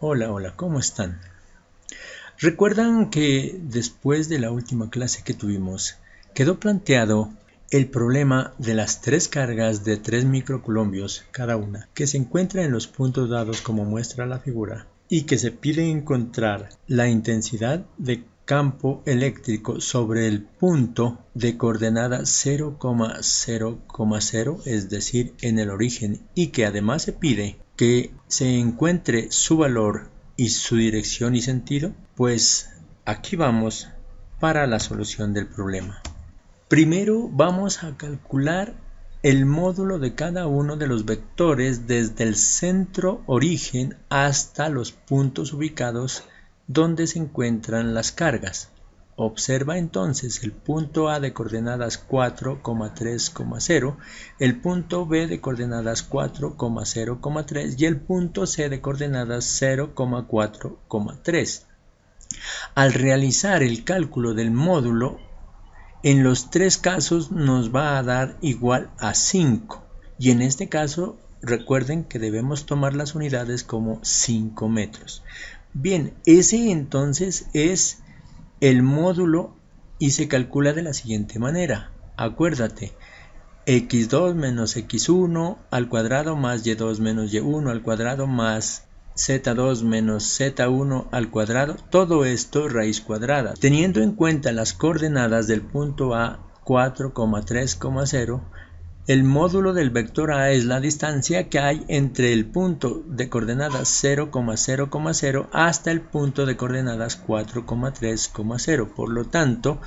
Hola, ¿cómo están? ¿Recuerdan que después de la última clase que tuvimos, quedó planteado el problema de las tres cargas de 3 microcoulombios cada una, que se encuentran en los puntos dados como muestra la figura, y que se pide encontrar la intensidad de campo eléctrico sobre el punto de coordenada 0,0,0, es decir, en el origen, y que además se pide que se encuentre su valor y su dirección y sentido? Pues aquí vamos para la solución del problema. Primero vamos a calcular el módulo de cada uno de los vectores desde el centro origen hasta los puntos ubicados donde se encuentran las cargas. Observa entonces el punto A de coordenadas 4,3,0, el punto B de coordenadas 4,0,3 y el punto C de coordenadas 0,4,3. Al realizar el cálculo del módulo, en los tres casos nos va a dar igual a 5, y en este caso recuerden que debemos tomar las unidades como 5 metros. Bien, ese entonces es el módulo y se calcula de la siguiente manera. Acuérdate, x2 menos x1 al cuadrado más y2 menos y1 al cuadrado más z2 menos z1 al cuadrado, todo esto raíz cuadrada. Teniendo en cuenta las coordenadas del punto A 4,3,0, el módulo del vector A es la distancia que hay entre el punto de coordenadas 0,0,0 hasta el punto de coordenadas 4,3,0. Por lo tanto,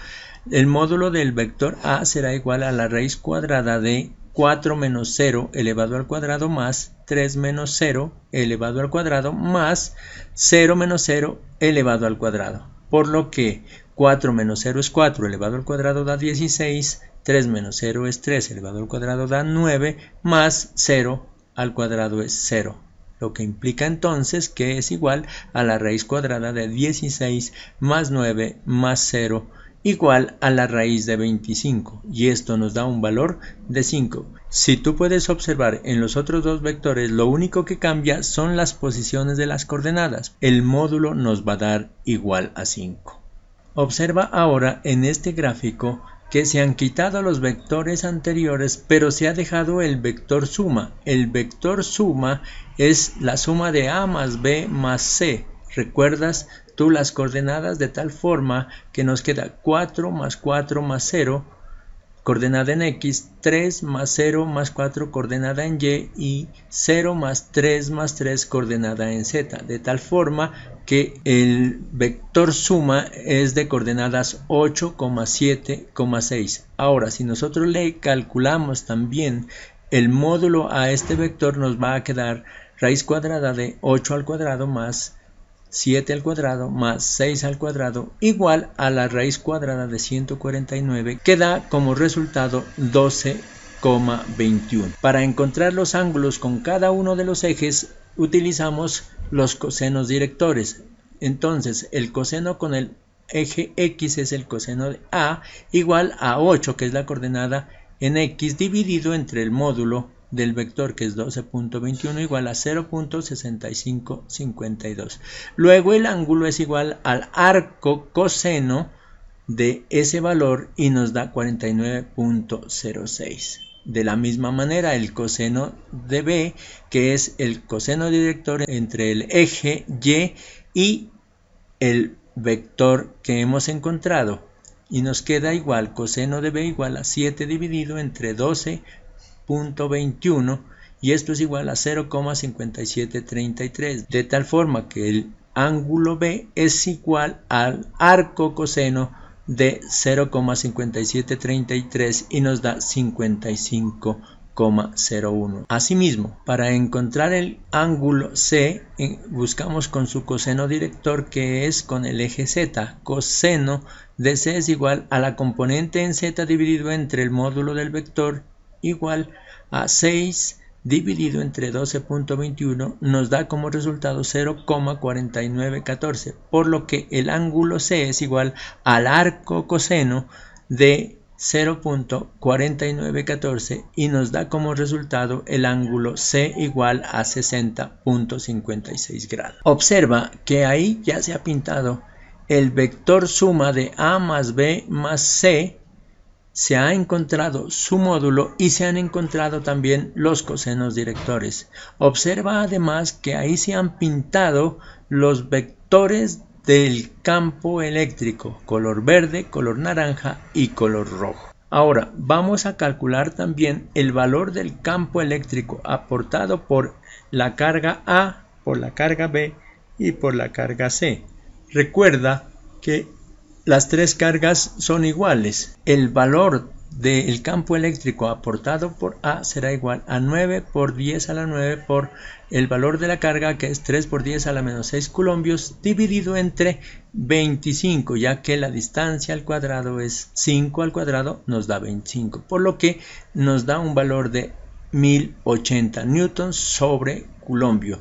el módulo del vector A será igual a la raíz cuadrada de 4 menos 0 elevado al cuadrado más 3 menos 0 elevado al cuadrado más 0 menos 0 elevado al cuadrado. Por lo que 4 menos 0 es 4 elevado al cuadrado da 16, 3 menos 0 es 3 elevado al cuadrado da 9, más 0 al cuadrado es 0. Lo que implica entonces que es igual a la raíz cuadrada de 16 más 9 más 0 igual a la raíz de 25, y esto nos da un valor de 5. Si tú puedes observar en los otros dos vectores, lo único que cambia son las posiciones de las coordenadas. El módulo nos va a dar igual a 5. Observa ahora en este gráfico que se han quitado los vectores anteriores, pero se ha dejado el vector suma. El vector suma es la suma de A más B más C. ¿Recuerdas tú las coordenadas? De tal forma que nos queda 4 más 4 más 0, coordenada en X, 3 más 0 más 4 coordenada en Y 0 más 3 más 3 coordenada en Z, de tal forma que el vector suma es de coordenadas 8,7,6. Ahora, si nosotros le calculamos también el módulo a este vector, nos va a quedar raíz cuadrada de 8 al cuadrado más 7 al cuadrado más 6 al cuadrado igual a la raíz cuadrada de 149, que da como resultado 12,21. Para encontrar los ángulos con cada uno de los ejes utilizamos los cosenos directores. Entonces el coseno con el eje X es el coseno de A igual a 8, que es la coordenada en X, dividido entre el módulo del vector, que es 12,21, igual a 0,6552. Luego el ángulo es igual al arco coseno de ese valor y nos da 49,06. De la misma manera, el coseno de B, que es el coseno director entre el eje Y el vector que hemos encontrado, y nos queda igual coseno de B igual a 7 dividido entre 12,21, y esto es igual a 0,5733, de tal forma que el ángulo B es igual al arco coseno de 0,5733 y nos da 55,01. Asimismo, para encontrar el ángulo C, buscamos con su coseno director, que es con el eje Z. Coseno de C es igual a la componente en Z dividido entre el módulo del vector, igual a 6 dividido entre 12,21, nos da como resultado 0,4914, por lo que el ángulo C es igual al arco coseno de 0.4914 y nos da como resultado el ángulo C igual a 60.56 grados. Observa que ahí ya se ha pintado el vector suma de A más B más C, se ha encontrado su módulo y se han encontrado también los cosenos directores. Observa además que ahí se han pintado los vectores del campo eléctrico, color verde, color naranja y color rojo. Ahora vamos a calcular también el valor del campo eléctrico aportado por la carga A, por la carga B y por la carga C. Recuerda que las tres cargas son iguales. El valor del campo eléctrico aportado por A será igual a 9 por 10 a la 9 por el valor de la carga, que es 3 por 10 a la menos 6 coulombios, dividido entre 25, ya que la distancia al cuadrado es 5 al cuadrado, nos da 25, por lo que nos da un valor de 1080 newtons sobre coulombio.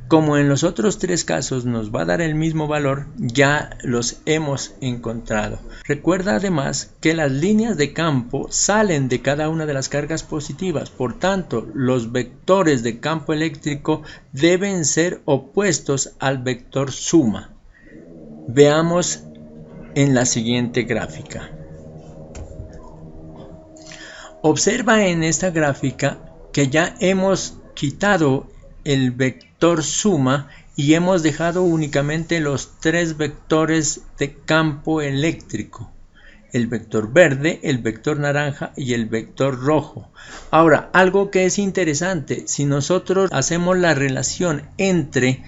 Como en los otros tres casos nos va a dar el mismo valor, ya los hemos encontrado. Recuerda además que las líneas de campo salen de cada una de las cargas positivas, por tanto los vectores de campo eléctrico deben ser opuestos al vector suma. Veamos en la siguiente gráfica. Observa en esta gráfica que ya hemos quitado el vector suma y hemos dejado únicamente los tres vectores de campo eléctrico: el vector verde, el vector naranja y el vector rojo. Ahora, algo que es interesante, si nosotros hacemos la relación entre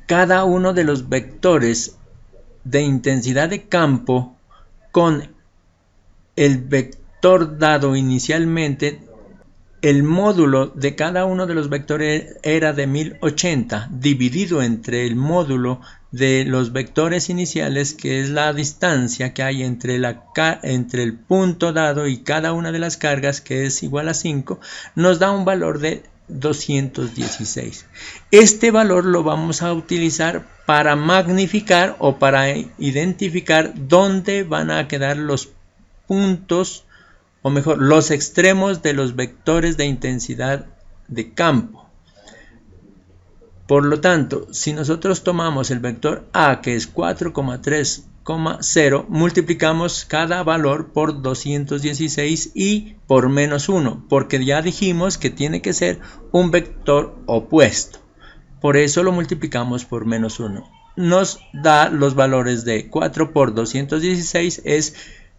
cada uno de los vectores de intensidad de campo con el vector dado inicialmente, el módulo de cada uno de los vectores era de 1080, dividido entre el módulo de los vectores iniciales, que es la distancia que hay entre el punto dado y cada una de las cargas, que es igual a 5, nos da un valor de 216. Este valor lo vamos a utilizar para magnificar o para identificar dónde van a quedar los puntos, o mejor, los extremos de los vectores de intensidad de campo. Por lo tanto, si nosotros tomamos el vector A, que es 4,3,0, multiplicamos cada valor por 216 y por menos 1, porque ya dijimos que tiene que ser un vector opuesto. Por eso lo multiplicamos por menos 1. Nos da los valores de 4 por 216 es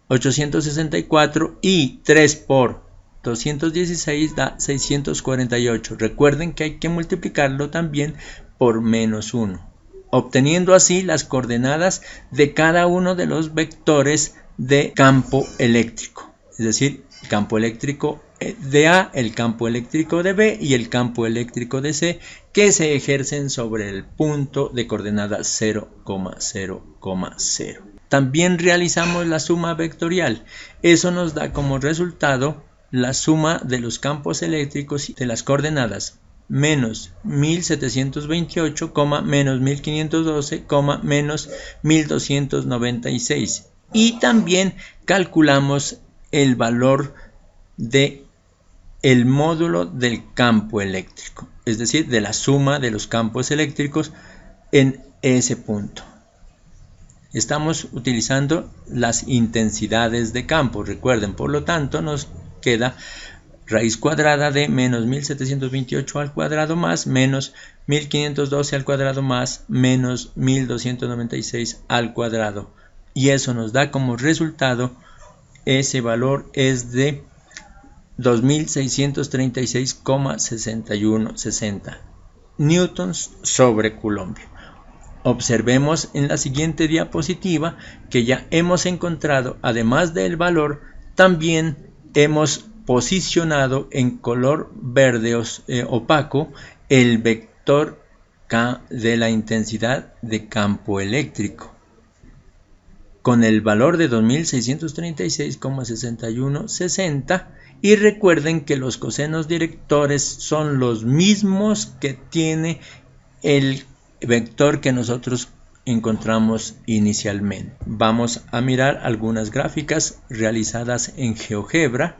864 y 3 por 216 da 648. Recuerden que hay que multiplicarlo también por menos 1, obteniendo así las coordenadas de cada uno de los vectores de campo eléctrico, es decir, el campo eléctrico de A, el campo eléctrico de B y el campo eléctrico de C, que se ejercen sobre el punto de coordenada 0,0,0. También realizamos la suma vectorial. Eso nos da como resultado la suma de los campos eléctricos de las coordenadas menos 1728, menos 1512, menos 1296. Y también calculamos el valor de el módulo del campo eléctrico, es decir, de la suma de los campos eléctricos en ese punto. Estamos utilizando las intensidades de campo, recuerden, por lo tanto nos queda raíz cuadrada de menos 1728 al cuadrado más menos 1512 al cuadrado más menos 1296 al cuadrado, y eso nos da como resultado, ese valor es de 2636,6160 newtons sobre coulombio. Observemos en la siguiente diapositiva que ya hemos encontrado, además del valor, también hemos posicionado en color verde opaco el vector K de la intensidad de campo eléctrico con el valor de 2636,6160, y recuerden que los cosenos directores son los mismos que tiene el vector que nosotros encontramos inicialmente. Vamos a mirar algunas gráficas realizadas en GeoGebra.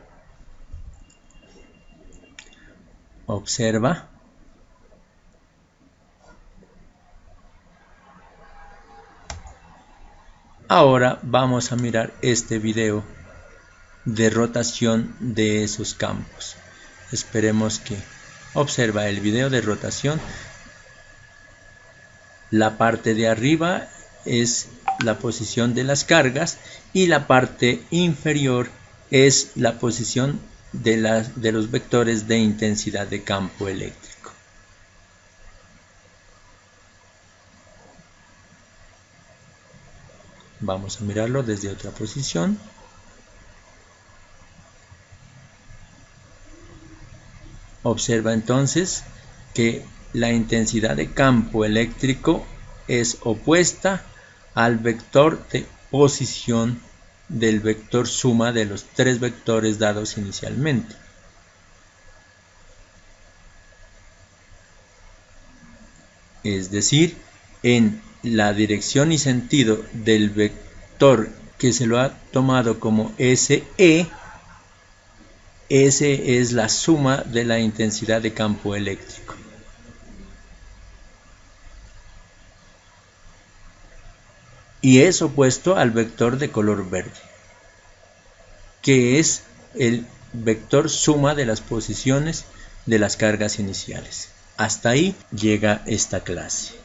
Observa. Ahora vamos a mirar este video de rotación de esos campos. Esperemos que observa el video de rotación. La parte de arriba es la posición de las cargas y la parte inferior es la posición de los vectores de intensidad de campo eléctrico. Vamos a mirarlo desde otra posición. Observa entonces que la intensidad de campo eléctrico es opuesta al vector de posición del vector suma de los tres vectores dados inicialmente. Es decir, en la dirección y sentido del vector que se lo ha tomado como SE, S es la suma de la intensidad de campo eléctrico. Y es opuesto al vector de color verde, que es el vector suma de las posiciones de las cargas iniciales. Hasta ahí llega esta clase.